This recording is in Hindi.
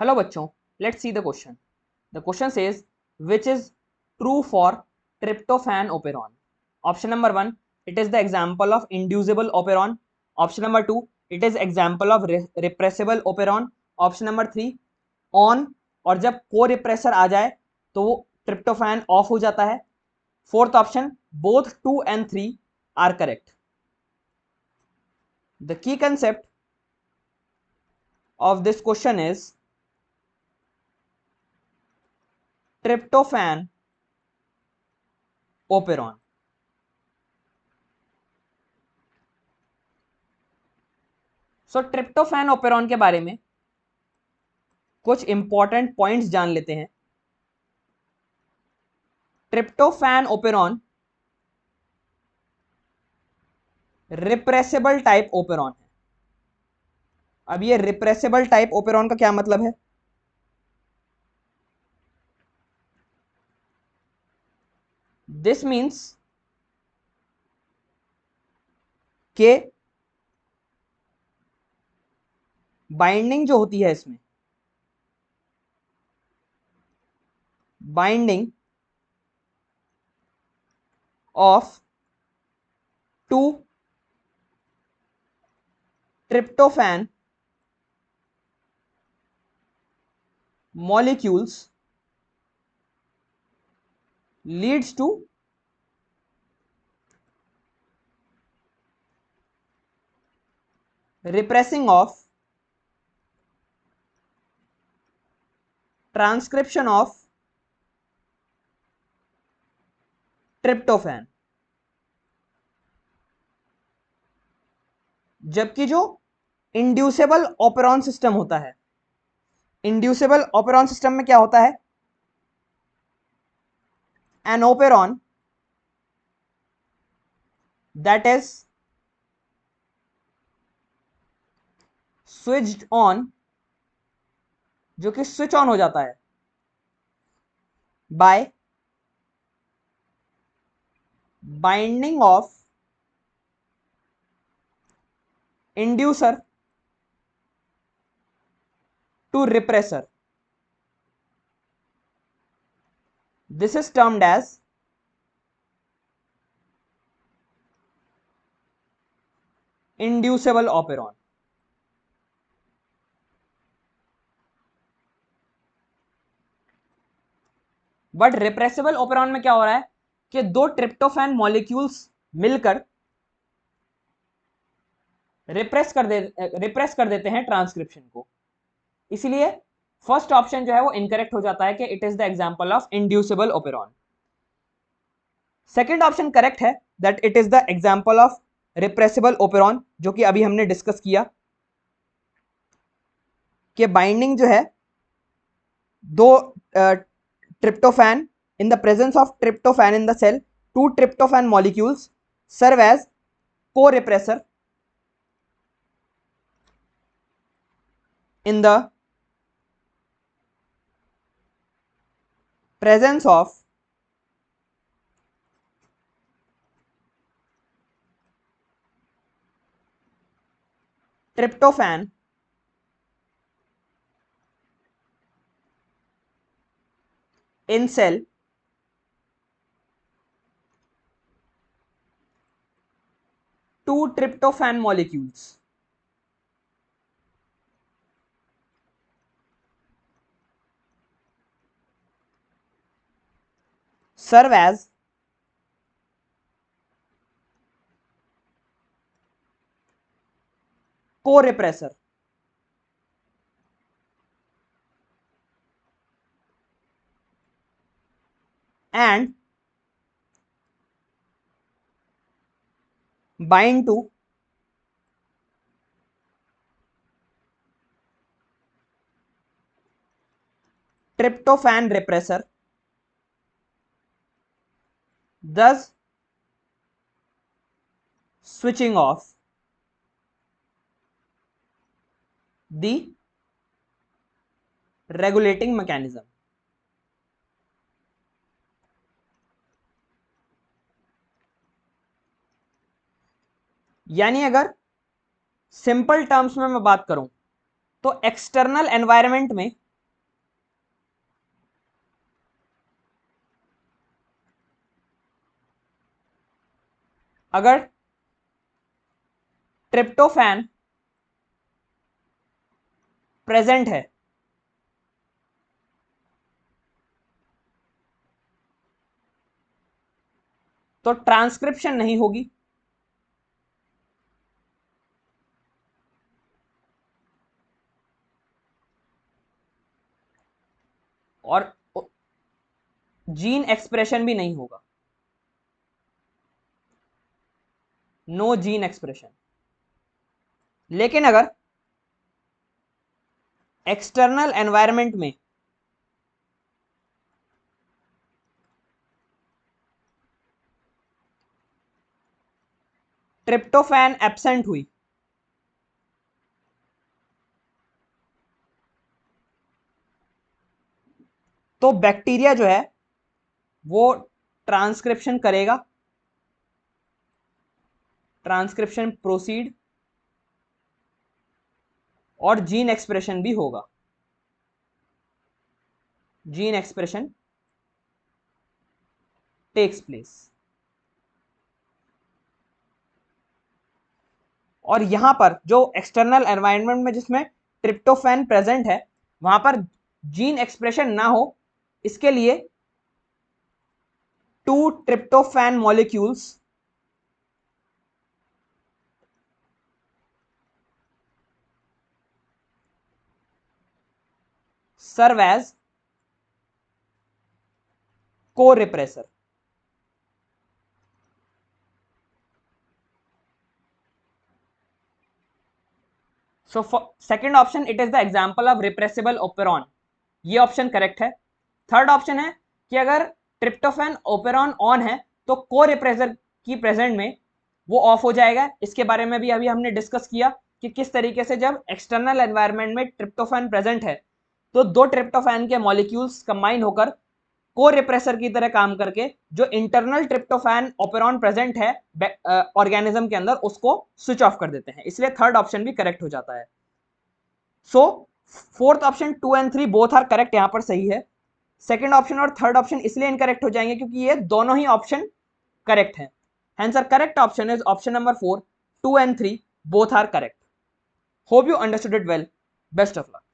Hello bachcho, let's see the question. The question says which is true for tryptophan operon. Option number 1, it is the example of inducible operon. Option number 2, it is example of repressible operon. Option number 3, on और जब को रिप्रेसर आ जाए तो ट्रिप्टोफैन ऑफ हो जाता है. Fourth option, both 2 and 3 are correct. The key concept of this question is tryptophan operon. So tryptophan operon के बारे में कुछ इंपॉर्टेंट पॉइंट्स जान लेते हैं. Tryptophan operon repressible type operon है. अब ये रिप्रेसिबल टाइप ओपेरॉन का क्या मतलब है? दिस मीन्स के बाइंडिंग जो होती है इसमें, binding of two tryptophan molecules leads to repressing of transcription of tryptophan. जबकि जो इंड्यूसेबल ऑपेरॉन सिस्टम होता है, इंड्यूसेबल ऑपेरॉन सिस्टम में क्या होता है? An operon that is switched on, जो कि स्विच ऑन हो जाता है by binding of inducer to repressor. This is termed as inducible operon. But repressible operon में क्या हो रहा है कि दो ट्रिप्टोफैन मॉलिक्यूल्स मिलकर रिप्रेस कर देते हैं ट्रांसक्रिप्शन को. इसलिए फर्स्ट ऑप्शन जो है वो इनकरेक्ट हो जाता है कि it is the example of inducible operon. Second option correct है, that it is the example of repressible operon, जो कि अभी हमने डिस्कस किया कि बाइंडिंग जो है दो tryptophan, in the presence of tryptophan in the cell, two tryptophan molecules serve as co-repressor in the presence of tryptophan in cell two tryptophan molecules serve as co-repressor and bind to tryptophan repressor, thus switching off the regulating mechanism. यानी अगर सिंपल टर्म्स में मैं बात करूं तो एक्सटर्नल एनवायरनमेंट में अगर ट्रिप्टोफैन प्रेजेंट है तो ट्रांसक्रिप्शन नहीं होगी, और जीन एक्सप्रेशन भी नहीं होगा, नो जीन एक्सप्रेशन। लेकिन अगर एक्सटर्नल एनवायरनमेंट में ट्रिप्टोफैन एब्सेंट हुई तो बैक्टीरिया जो है वो ट्रांसक्रिप्शन करेगा, ट्रांसक्रिप्शन प्रोसीड, और जीन एक्सप्रेशन भी होगा, जीन एक्सप्रेशन टेक्स प्लेस। और यहां पर जो एक्सटर्नल एनवायरनमेंट में जिसमें ट्रिप्टोफैन प्रेजेंट है वहां पर जीन एक्सप्रेशन ना हो, इसके लिए 2 tryptophan molecules serve as co-repressor. So for second option it is the example of repressible operon, ये ऑप्शन करेक्ट है। थर्ड ऑप्शन है कि अगर ट्रिप्टोफैन ओपेरॉन ऑन है तो को रिप्रेसर की प्रेजेंट में वो ऑफ हो जाएगा। इसके बारे में भी अभी हमने डिस्कस किया कि किस तरीके से जब एक्सटर्नल एनवायरनमेंट में ट्रिप्टोफैन प्रेजेंट है तो 2 ट्रिप्टोफैन के मॉलिक्यूल्स कंबाइन होकर को रिप्रेसर की तरह काम करके जो इंटरनल ट्रिप्टोफैन ओपेरॉन प्रेजेंट है ऑर्गेनिज्म के अंदर उसको स्विच ऑफ कर देते हैं, इसलिए थर्ड ऑप्शन भी करेक्ट हो जाता है। So fourth option 2 and 3 both are correct, यहां पर सही है। सेकंड ऑप्शन और थर्ड ऑप्शन इसलिए इनकरेक्ट हो जाएंगे क्योंकि ये दोनों ही ऑप्शन करेक्ट हैं। Hence our correct option is option number 4, 2 and 3 both are correct. Hope you understood it well. Best of luck.